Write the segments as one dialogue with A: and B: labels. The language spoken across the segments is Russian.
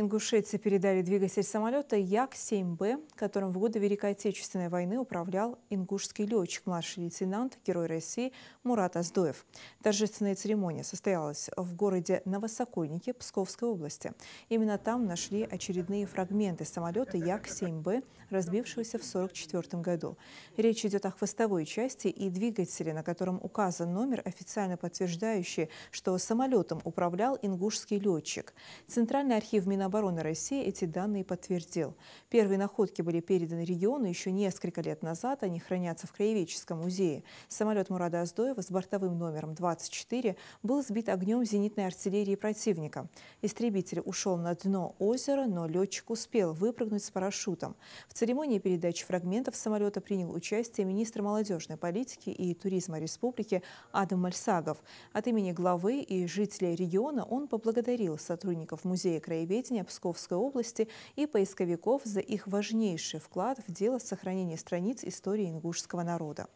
A: Ингушетии передали двигатель самолета Як-7Б, которым в годы Великой Отечественной войны управлял ингушский летчик, младший лейтенант, герой России Мурат Оздоев. Торжественная церемония состоялась в городе Новосокольники Псковской области. Именно там нашли очередные фрагменты самолета Як-7Б, разбившегося в 1944 году. Речь идет о хвостовой части и двигателе, на котором указан номер, официально подтверждающий, что самолетом управлял ингушский летчик. Центральный архив Минобороны России эти данные подтвердил. Первые находки были переданы региону еще несколько лет назад. Они хранятся в Краеведческом музее. Самолет Мурата Оздоева с бортовым номером 24 был сбит огнем зенитной артиллерии противника. Истребитель ушел на дно озера, но летчик успел выпрыгнуть с парашютом. В церемонии передачи фрагментов самолета принял участие министр молодежной политики и туризма республики Адам Мальсагов. От имени главы и жителей региона он поблагодарил сотрудников музея краеведения Псковской области и поисковиков за их важнейший вклад в дело сохранения страниц истории ингушского народа.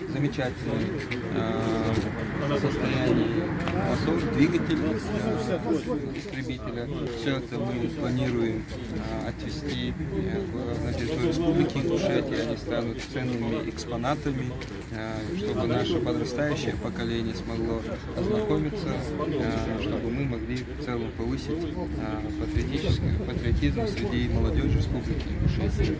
B: Замечательное состояние мотор, двигатель истребителя. Все это мы планируем отвезти на территорию Республики Ингушетия. Они станут ценными экспонатами, чтобы наше подрастающее поколение смогло ознакомиться, чтобы мы могли в целом повысить патриотизм среди молодежи Республики Ингушетия.